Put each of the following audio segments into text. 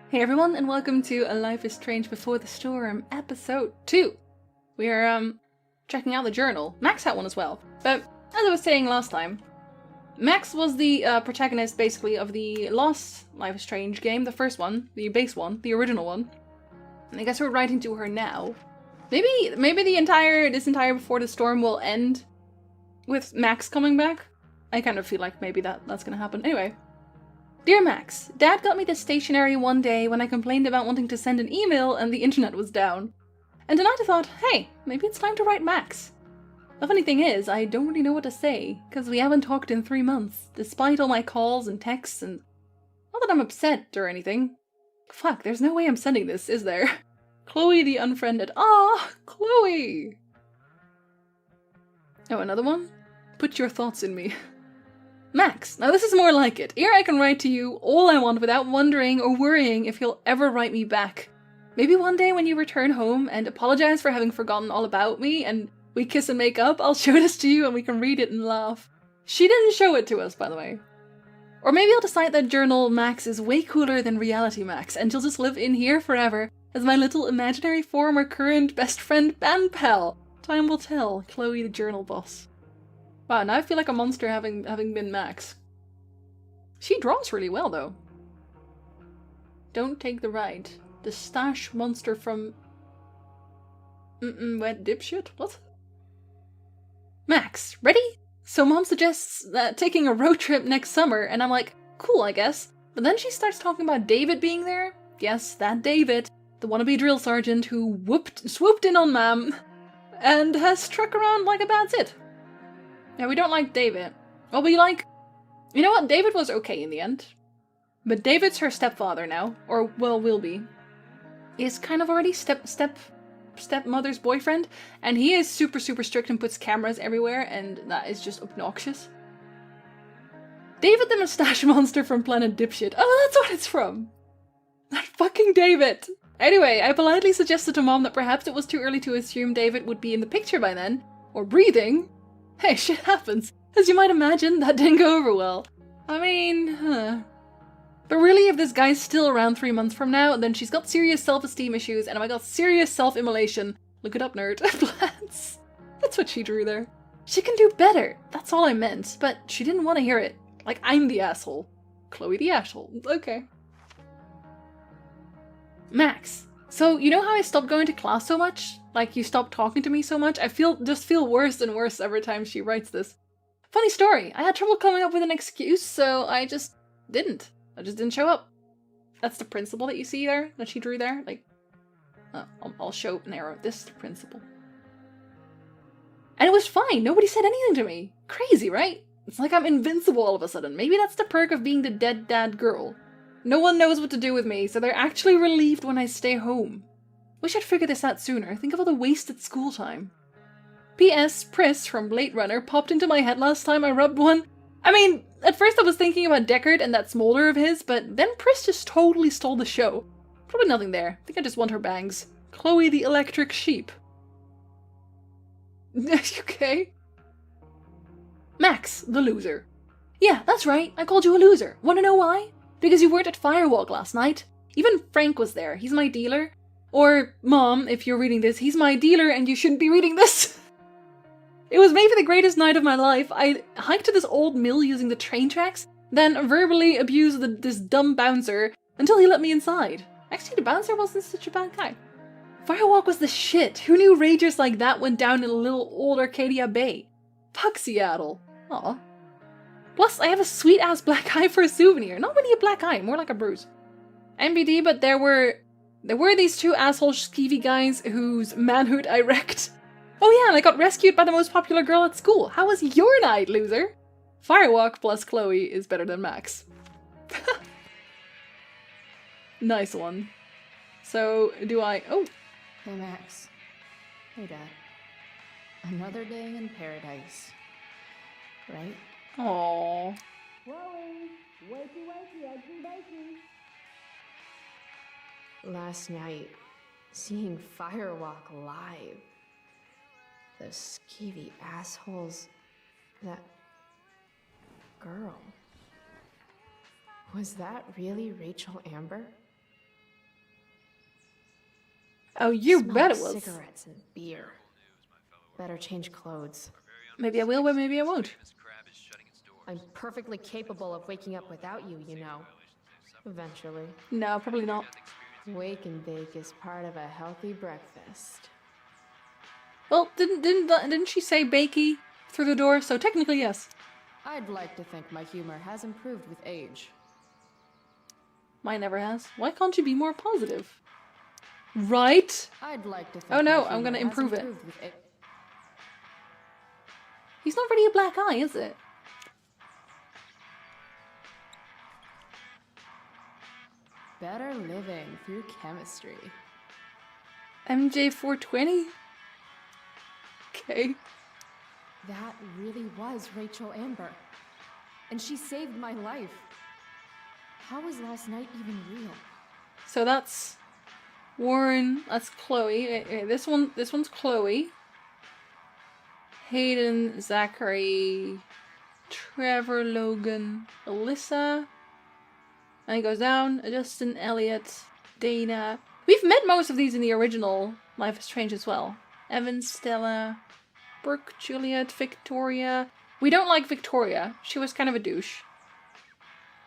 Hey everyone, and welcome to A Life is Strange Before the Storm, episode 2. We are, checking out the journal. Max had one as well. But, as I was saying last time, Max was the protagonist, basically, of the last Life is Strange game, the first one, the base one, the original one. And I guess we're writing to her now. Maybe this entire Before the Storm will end with Max coming back. I kind of feel like maybe that's gonna happen. Anyway. Dear Max, Dad got me this stationery one day when I complained about wanting to send an email and the internet was down. And tonight I thought, hey, maybe it's time to write Max. The funny thing is, I don't really know what to say, because we haven't talked in 3 months, despite all my calls and texts, and not that I'm upset or anything. Fuck, there's no way I'm sending this, is there? Chloe the Unfriended. Ah, Chloe! Oh, another one? Put your thoughts in me. Max, now this is more like it. Here I can write to you all I want without wondering or worrying if you'll ever write me back. Maybe one day when you return home and apologize for having forgotten all about me and we kiss and make up, I'll show this to you and we can read it and laugh. She didn't show it to us, by the way. Or maybe I'll decide that journal Max is way cooler than reality Max and she'll just live in here forever as my little imaginary former current best friend and pal. Time will tell, Chloe the journal boss. Wow, now I feel like a monster having been Max. She draws really well, though. Don't take the ride. The stash monster from... wet dipshit? What? Max, ready? So Mom suggests that taking a road trip next summer, and I'm like, cool, I guess. But then she starts talking about David being there. Yes, that David. The wannabe drill sergeant who swooped in on Mom and has struck around like a bad tit. Yeah, we don't like David. Well, we like... You know what? David was okay in the end. But David's her stepfather now. Or, well, will be. Is kind of already stepmother's boyfriend. And he is super, super strict and puts cameras everywhere. And that is just obnoxious. David the Mustache Monster from Planet Dipshit. Oh, that's what it's from! That fucking David! Anyway, I politely suggested to Mom that perhaps it was too early to assume David would be in the picture by then. Or breathing. Hey, shit happens. As you might imagine, that didn't go over well. I mean, But really, if this guy's still around 3 months from now, then she's got serious self-esteem issues, and if I got serious self-immolation, look it up, nerd, plans. That's what she drew there. She can do better. That's all I meant, but she didn't want to hear it. Like, I'm the asshole. Chloe the asshole. Okay. Max. So, you know how I stopped going to class so much? Like, you stopped talking to me so much? I just feel worse and worse every time she writes this. Funny story, I had trouble coming up with an excuse, so I just didn't. I just didn't show up. That's the principle that you see there, that she drew there. Like, I'll show an arrow. This is the principle. And it was fine, nobody said anything to me. Crazy, right? It's like I'm invincible all of a sudden. Maybe that's the perk of being the dead dad girl. No one knows what to do with me, so they're actually relieved when I stay home. Wish I'd figured this out sooner. Think of all the wasted school time. P.S. Pris from Blade Runner popped into my head last time I rubbed one. I mean, at first I was thinking about Deckard and that smolder of his, but then Pris just totally stole the show. Probably nothing there. I think I just want her bangs. Chloe the Electric Sheep. Okay. Max, the loser. Yeah, that's right. I called you a loser. Wanna know why? Because you weren't at Firewalk last night. Even Frank was there. He's my dealer. Or, Mom, if you're reading this, he's my dealer and you shouldn't be reading this. It was maybe the greatest night of my life. I hiked to this old mill using the train tracks, then verbally abused this dumb bouncer until he let me inside. Actually, the bouncer wasn't such a bad guy. Firewalk was the shit. Who knew ragers like that went down in a little old Arcadia Bay? Fuck Seattle. Aw. Plus, I have a sweet-ass black eye for a souvenir. Not really a black eye, more like a bruise. MBD, but there were these two asshole skeevy guys whose manhood I wrecked. Oh yeah, and I got rescued by the most popular girl at school. How was your night, loser? Firewalk plus Chloe is better than Max. Nice one. So, do I... Oh. Hey, Max. Hey, Dad. Another day in paradise. Right? Aww. Chloe, wakey, wakey, bakey. Last night, seeing Firewalk live. Those skeevy assholes. That girl. Was that really Rachel Amber? Oh, you Smell bet like it was. cigarettes and beer. Better change clothes. Maybe I will, but maybe I won't. I'm perfectly capable of waking up without you, you know. Eventually. No, probably not. Wake and bake is part of a healthy breakfast. Well, didn't she say bakey through the door? So technically, yes. I'd like to think my humor has improved with age. Mine never has. Why can't you be more positive? Right? I'd like to think Oh no, my I'm gonna humor has improve it. improved with age. He's not really a black eye, is it? Better living through chemistry. MJ420? Okay. That really was Rachel Amber. And she saved my life. How was last night even real? So that's Warren, that's Chloe. This one's Chloe. Hayden, Zachary, Trevor, Logan, Alyssa. And he goes down. Justin, Elliot, Dana. We've met most of these in the original Life is Strange as well. Evan, Stella, Brooke, Juliet, Victoria. We don't like Victoria. She was kind of a douche.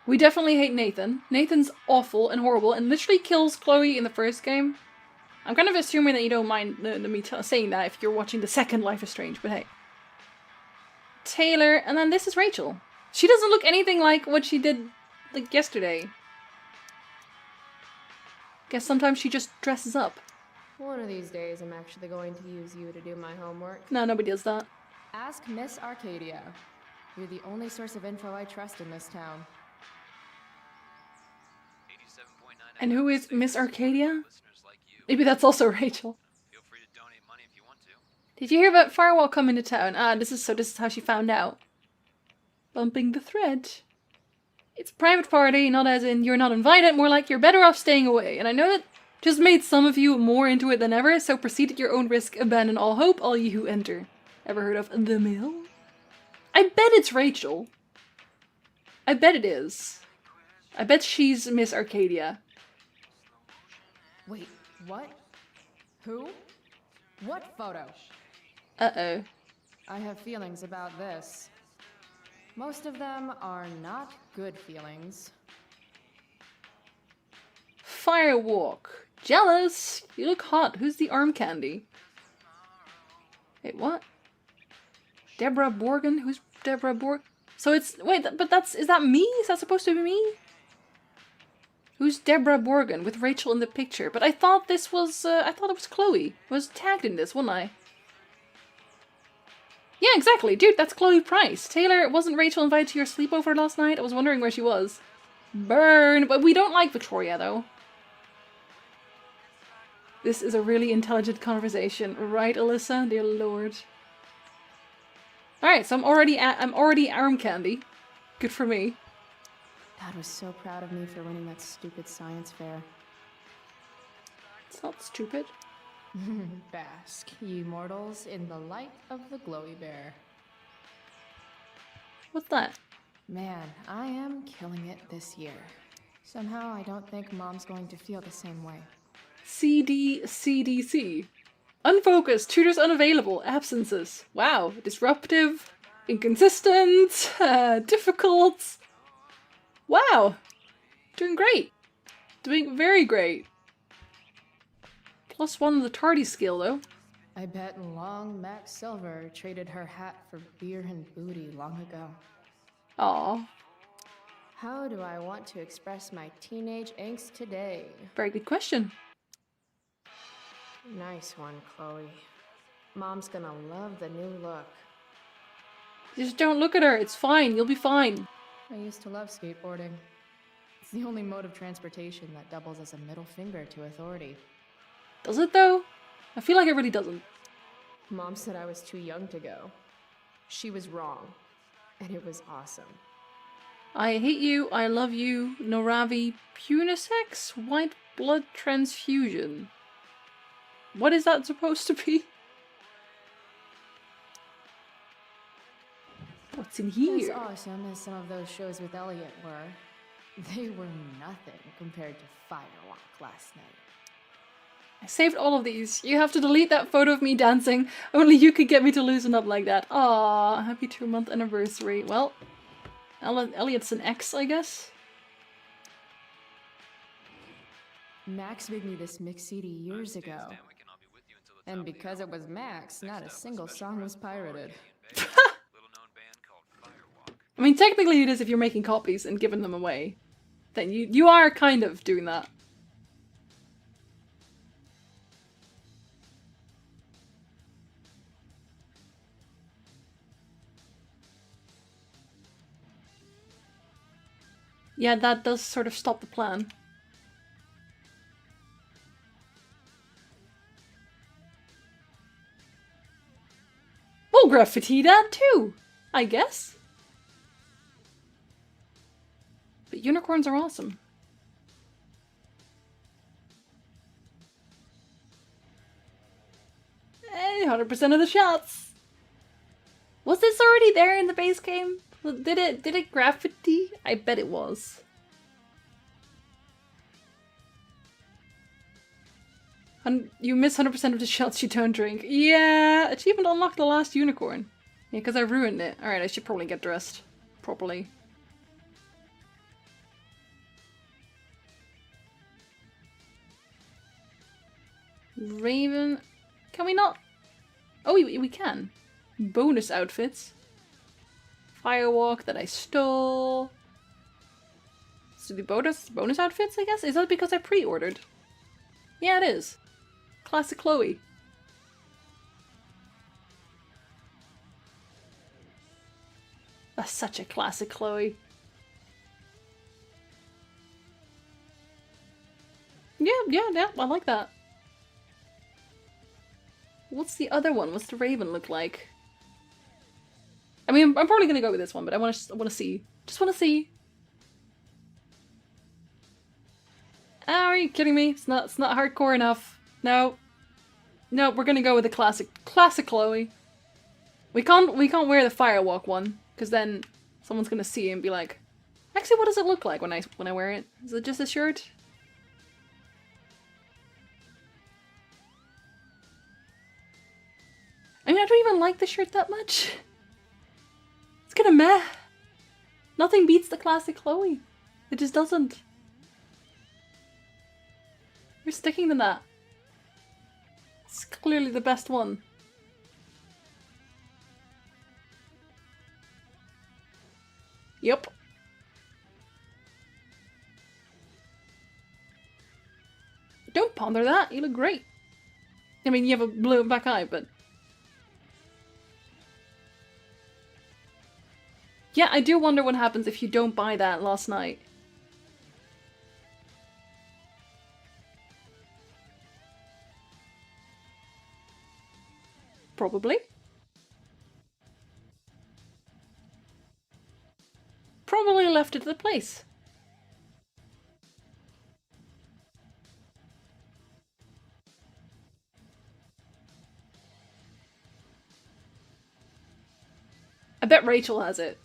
We definitely hate Nathan. Nathan's awful and horrible and literally kills Chloe in the first game. I'm kind of assuming that you don't mind me saying that if you're watching the second Life is Strange, but hey. Taylor, and then this is Rachel. She doesn't look anything like what she did like yesterday. Guess sometimes she just dresses up. One of these days, I'm actually going to use you to do my homework. No, nobody does that. Ask Miss Arcadia. You're the only source of info I trust in this town. And who is Miss Arcadia? Maybe that's also Rachel. Did you hear about Firewall coming to town? Ah, this is how she found out. Bumping the thread. It's a private party, not as in you're not invited, more like you're better off staying away. And I know that just made some of you more into it than ever, so proceed at your own risk, abandon all hope, all you who enter. Ever heard of the mill? I bet it's Rachel. I bet it is. I bet she's Miss Arcadia. Wait, what? Who? What photo? Uh-oh. I have feelings about this. Most of them are not good feelings. Firewalk. Jealous. You look hot. Who's the arm candy? Wait, what? Deborah Borgen? Who's Deborah Borg? So it's... Wait, but that's... Is that me? Is that supposed to be me? Who's Deborah Borgen with Rachel in the picture? But I thought this was... I thought it was Chloe. I was tagged in this, wasn't I? Yeah, exactly. Dude, that's Chloe Price. Taylor, wasn't Rachel invited to your sleepover last night? I was wondering where she was. Burn! But we don't like Victoria, though. This is a really intelligent conversation. Right, Alyssa? Dear Lord. Alright, so I'm already arm candy. Good for me. Dad was so proud of me for winning that stupid science fair. It's not stupid. Bask, ye mortals, in the light of the glowy bear. What's that? Man, I am killing it this year. Somehow I don't think Mom's going to feel the same way. CDC. Unfocused, tutors unavailable, absences. Wow, disruptive, inconsistent, difficult. Wow, doing great. Doing very great. +1 on the tardy skill, though. I bet long Max Silver traded her hat for beer and booty long ago. Aw, How do I want to express my teenage angst today? very good question. Nice one, Chloe. Mom's gonna love the new look. Just don't look at her, it's fine, you'll be fine. I used to love skateboarding. It's the only mode of transportation that doubles as a middle finger to authority. Does it, though? I feel like it really doesn't. Mom said I was too young to go. She was wrong. And it was awesome. I hate you, I love you, Noravi, Punisex, white blood transfusion. What is that supposed to be? What's in As here? awesome as some of those shows with Elliot were, they were nothing compared to Firewalk last night. I saved all of these. You have to delete that photo of me dancing. Only you could get me to loosen up like that. Aww, happy 2-month anniversary. Well, Elliot's an ex, I guess? Max made me this mix CD years ago. And because it was Max, not a single song was pirated. I mean, technically it is if you're making copies and giving them away. Then you are kind of doing that. Yeah, that does sort of stop the plan. We'll graffiti that too, I guess. But unicorns are awesome. 100% of the shots. Was this already there in the base game? Did it graffiti? I bet it was. You miss 100% of the shots you don't drink. Yeah, achievement unlocked the last unicorn. Yeah, because I ruined it. Alright, I should probably get dressed properly. Raven. Can we not? Oh, we can. Bonus outfits. Firewalk that I stole. So the bonus outfits, I guess? Is that because I pre-ordered? Yeah, it is. Classic Chloe. That's such a classic Chloe. Yeah, I like that. What's the other one? What's the Raven look like? I mean, I'm probably gonna go with this one, but I want to see. Just want to see. Oh, are you kidding me? It's not hardcore enough. No, we're gonna go with the classic Chloe. We can't wear the Firewalk one because then someone's gonna see it and be like, actually, what does it look like when I wear it? Is it just a shirt? I mean, I don't even like the shirt that much. It's kinda meh. Nothing beats the classic Chloe. It just doesn't. We're sticking to that. It's clearly the best one. Yep. Don't ponder that. You look great. I mean, you have a blue back eye, but... Yeah, I do wonder what happens if you don't buy that last night. Probably. Probably left it at the place. I bet Rachel has it.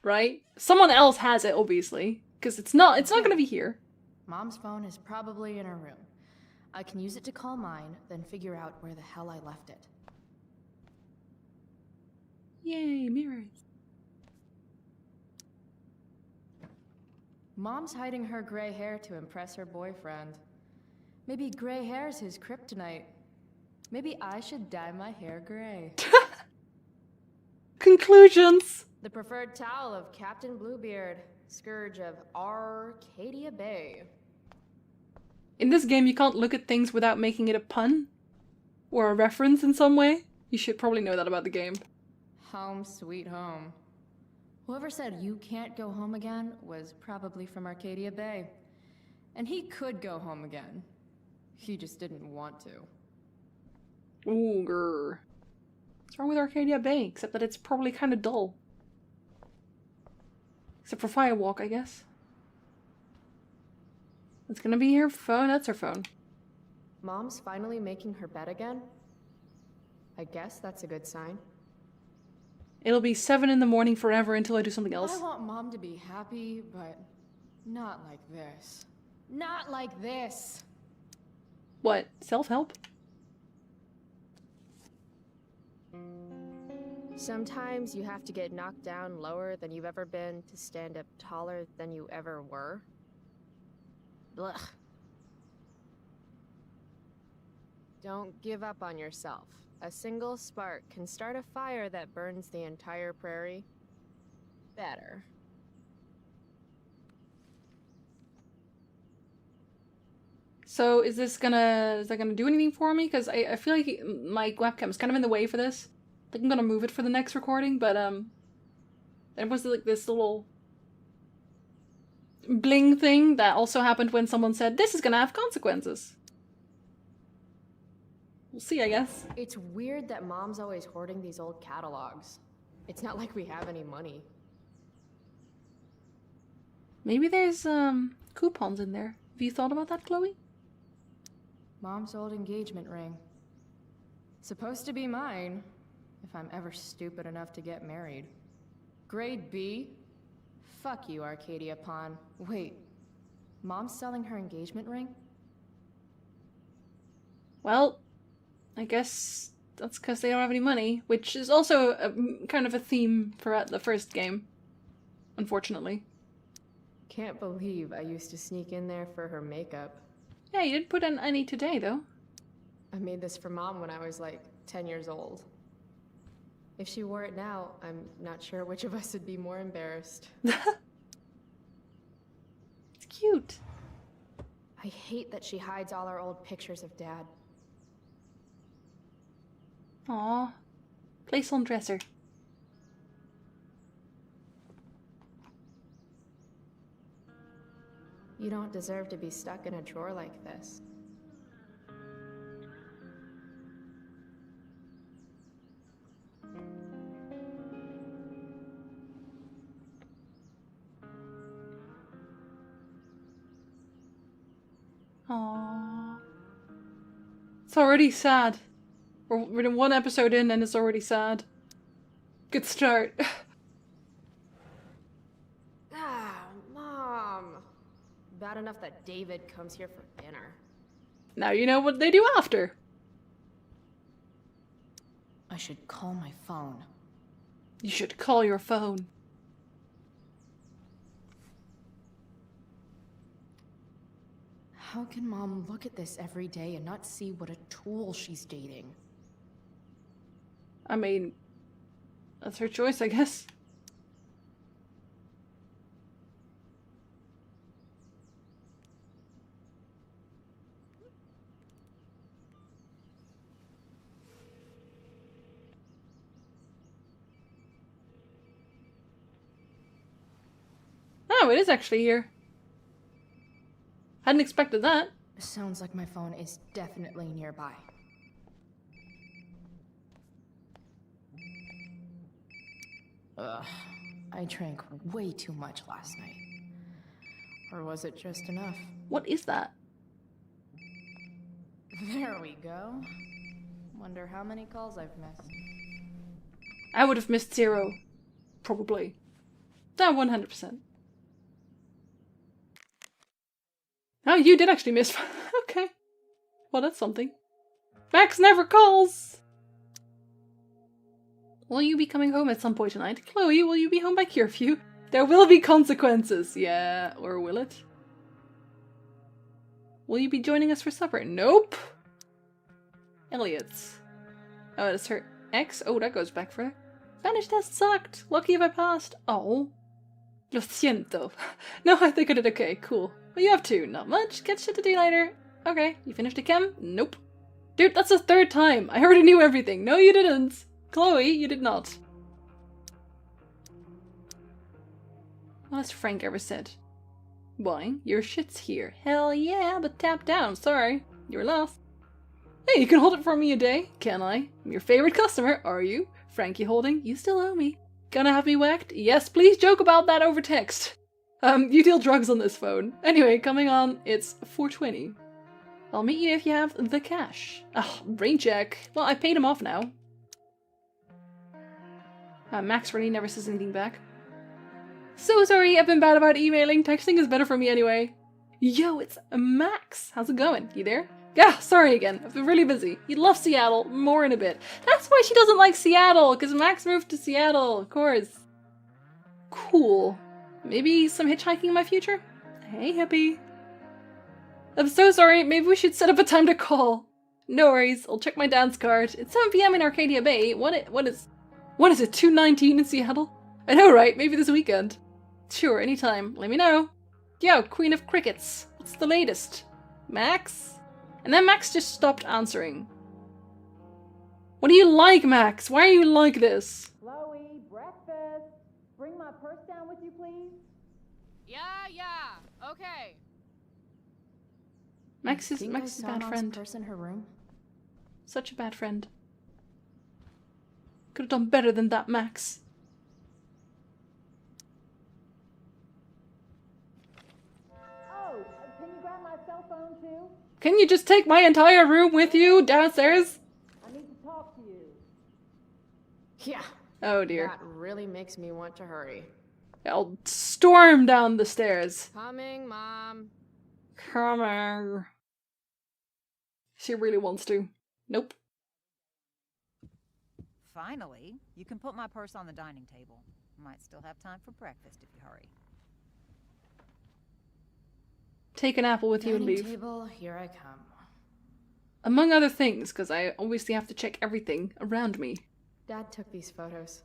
Right? Someone else has it, obviously. Because it's not gonna be here. Mom's phone is probably in her room. I can use it to call mine, then figure out where the hell I left it. Yay, mirrors. Mom's hiding her gray hair to impress her boyfriend. Maybe gray hair's his kryptonite. Maybe I should dye my hair gray. Conclusions! The preferred towel of Captain Bluebeard, scourge of Arcadia Bay. In this game, you can't look at things without making it a pun? Or a reference in some way? You should probably know that about the game. Home sweet home. Whoever said you can't go home again was probably from Arcadia Bay. And he could go home again. He just didn't want to. Ooh, grr. What's wrong with Arcadia Bay? Except that it's probably kind of dull. Except for Firewalk, I guess. It's gonna be her phone. That's her phone. Mom's finally making her bed again? I guess that's a good sign. It'll be 7 in the morning forever until I do something else. I want Mom to be happy, but not like this. Not like this! What? Self-help? Sometimes you have to get knocked down lower than you've ever been to stand up taller than you ever were. Blech. Don't give up on yourself. A single spark can start a fire that burns the entire prairie. Better. So is that gonna do anything for me? Because I feel like my webcam is kind of in the way for this. I think I'm gonna move it for the next recording, but there was like this little bling thing that also happened when someone said, this is gonna have consequences. We'll see, I guess. It's weird that Mom's always hoarding these old catalogs. It's not like we have any money. Maybe there's coupons in there. Have you thought about that, Chloe? Mom's old engagement ring. Supposed to be mine, if I'm ever stupid enough to get married. Grade B? Fuck you, Arcadia Pawn. Wait, Mom's selling her engagement ring? Well, I guess that's because they don't have any money, which is also kind of a theme for the first game, unfortunately. Can't believe I used to sneak in there for her makeup. Yeah, you didn't put in any today, though. I made this for Mom when I was like 10 years old. If she wore it now, I'm not sure which of us would be more embarrassed. It's cute. I hate that she hides all our old pictures of Dad. Aww. Place on dresser. You don't deserve to be stuck in a drawer like this. Aww. It's already sad. We're in one episode in and it's already sad. Good start. Mom. Bad enough that David comes here for dinner. Now you know what they do after. I should call my phone. You should call your phone. How can Mom look at this every day and not see what a tool she's dating? I mean, that's her choice, I guess. Oh, it is actually here. Hadn't expected that. Sounds like my phone is definitely nearby. Ugh, I drank way too much last night. Or was it just enough? What is that? There we go. Wonder how many calls I've missed. I would have missed 0. Probably. That 100%. Oh, you did actually miss. Okay. Well, that's something. Max never calls! Will you be coming home at some point tonight? Chloe, will you be home by curfew? There will be consequences. Yeah, or will it? Will you be joining us for supper? Nope. Elliot's. Oh, that's her ex? Oh, that goes back further. Spanish test sucked. Lucky if I passed. Oh. Lo siento. No, I think I did okay. Cool. What you up to? Not much. Get shit to do later. Okay. You finished the chem? Nope. Dude, that's the 3rd time. I already knew everything. No, you didn't. Chloe, you did not. What has Frank ever said? Why? Your shit's here. Hell yeah, but tap down. Sorry. You're lost. Hey, you can hold it for me a day. Can I? I'm your favorite customer, are you? Frankie holding. You still owe me. Gonna have me whacked? Yes, please joke about that over text. You deal drugs on this phone. Anyway, coming on, it's 420. I'll meet you if you have the cash. Oh, brain check. Well, I paid him off now. Max really never says anything back. So sorry, I've been bad about emailing. Texting is better for me anyway. Yo, it's Max. How's it going? You there? Yeah, sorry again. I've been really busy. You love Seattle. More in a bit. That's why she doesn't like Seattle, because Max moved to Seattle, of course. Cool. Maybe some hitchhiking in my future? Hey, hippie. I'm so sorry. Maybe we should set up a time to call. No worries. I'll check my dance card. It's 7 p.m. in Arcadia Bay. What is it, 2:19 in Seattle? I know, right? Maybe this weekend. Sure, anytime. Let me know. Yo, Queen of Crickets. What's the latest? Max? And then Max just stopped answering. What do you like, Max? Why are you like this? Chloe, breakfast. Bring my purse down with you, please. Yeah, okay. Max is a bad friend. Purse in her room? Such a bad friend. Could have done better than that, Max. Oh, can you grab my cell phone too? Can you just take my entire room with you downstairs? I need to talk to you. Yeah. Oh dear. That really makes me want to hurry. I'll storm down the stairs. Coming, Mom. Coming. She really wants to. Nope. Finally, you can put my purse on the dining table. Might still have time for breakfast if you hurry. Take an apple with you and Dining leave. table, here I come. Among other things, because I obviously have to check everything around me. Dad took these photos.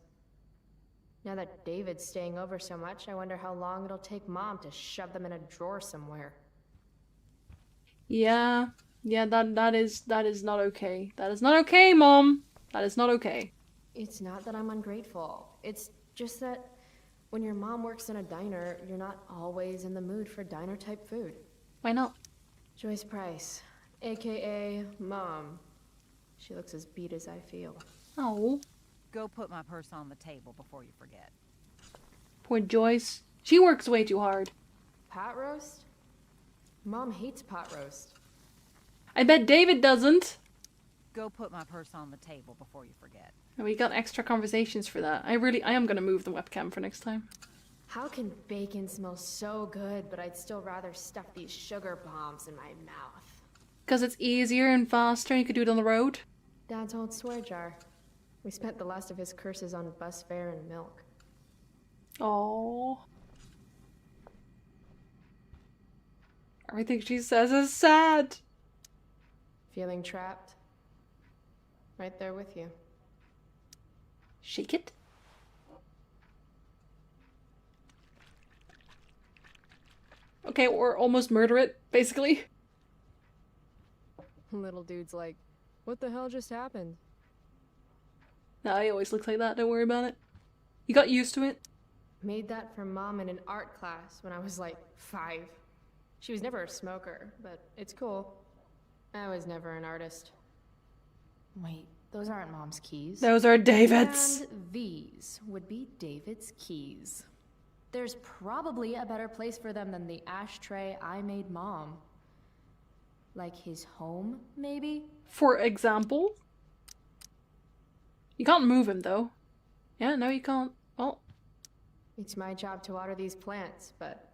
Now that David's staying over so much, I wonder how long it'll take Mom to shove them in a drawer somewhere. Yeah, that is not okay. That is not okay, Mom. That is not okay. It's not that I'm ungrateful. It's just that when your mom works in a diner, you're not always in the mood for diner-type food. Why not? Joyce Price, aka Mom. She looks as beat as I feel. Oh, Go put my purse on the table before you forget. poor Joyce. She works way too hard. Pot roast? Mom hates pot roast. I bet David doesn't. Go put my purse on the table before you forget. And we got extra conversations for that. I am gonna move the webcam for next time. How can bacon smell so good, but I'd still rather stuff these sugar bombs in my mouth? Because it's easier and faster and you could do it on the road. Dad's old swear jar. We spent the last of his curses on bus fare and milk. Oh. Everything she says is sad. Feeling trapped? Right there with you. Shake it. Okay, or almost murder it, basically. Little dude's like, what the hell just happened? Nah, he always looks like that, don't worry about it. You got used to it. Made that for Mom in an art class when I was like 5. She was never a smoker, but it's cool. I was never an artist. Wait, those aren't Mom's keys. Those are David's. And these would be David's keys. There's probably a better place for them than the ashtray I made Mom. Like his home, maybe? For example. You can't move him, though. Yeah, no, you can't. Well, It's my job to water these plants, but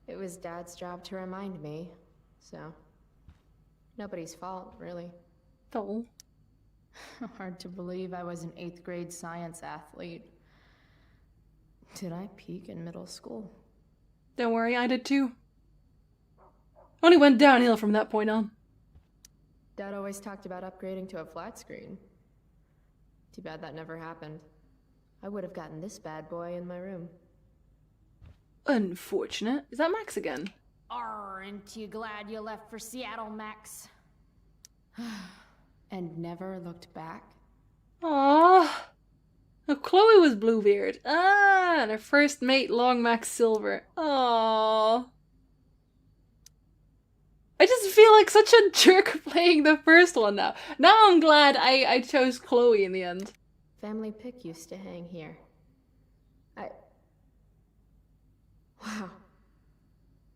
it was Dad's job to remind me, so nobody's fault, really. oh. Hard to believe I was an 8th grade science athlete. Did I peak in middle school? Don't worry, I did too. Only went downhill from that point on. Dad always talked about upgrading to a flat screen. Too bad that never happened. I would have gotten this bad boy in my room. Unfortunate. Is that Max again? Aren't you glad you left for Seattle, Max? And never looked back? Aww. Oh, Chloe was Bluebeard. Ah, and her first mate, Long Max Silver. Aww. I just feel like such a jerk playing the first one now. Now I'm glad I chose Chloe in the end. Family pic used to hang here. Wow.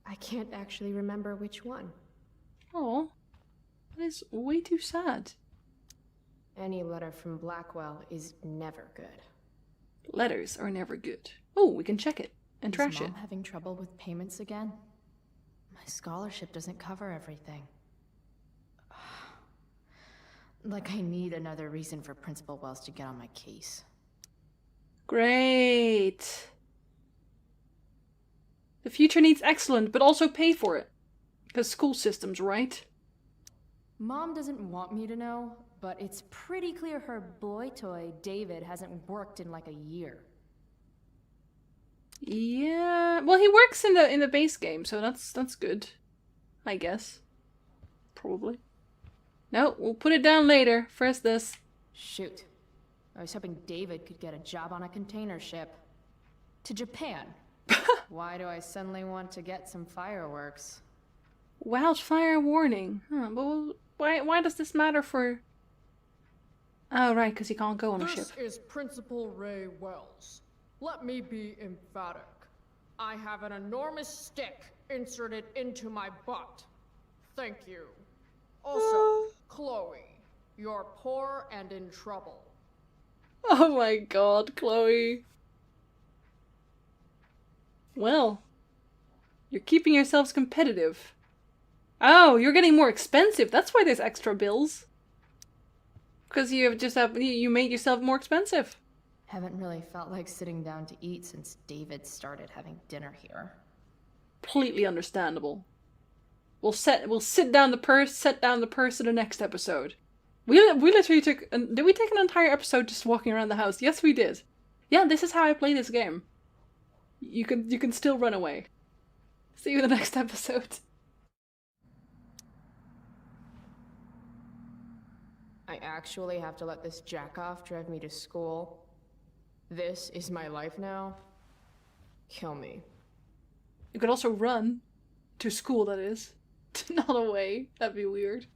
I can't actually remember which one. Oh, that is way too sad. Any letter from Blackwell is never good. Letters are never good. Oh, we can check it and trash Is it. Mom having trouble with payments again? My scholarship doesn't cover everything. Like I need another reason for Principal Wells to get on my case. Great. The future needs excellent, but also pay for it. Because school systems, right? Mom doesn't want me to know, but it's pretty clear her boy toy, David, hasn't worked in like a year. Yeah, well, he works in the base game, so that's good, I guess. Probably. No, we'll put it down later. First this. Shoot. I was hoping David could get a job on a container ship. To Japan. Why do I suddenly want to get some fireworks? Wildfire warning. Huh, but why does this matter for... Oh, right, because he can't go on a ship. This is Principal Ray Wells. Let me be emphatic. I have an enormous stick inserted into my butt. Thank you. Also, Chloe, you're poor and in trouble. Oh my god, Chloe. Well, you're keeping yourselves competitive. Oh, you're getting more expensive. That's why there's extra bills. Because you made yourself more expensive. Haven't really felt like sitting down to eat since David started having dinner here. Completely understandable. We'll sit down the purse in the next episode. We literally took... Did we take an entire episode just walking around the house? Yes, we did. Yeah, this is how I play this game. You can still run away. See you in the next episode. I actually have to let this jackoff drive me to school. This is my life now. Kill me. You could also run. To school, that is. Not away. That'd be weird.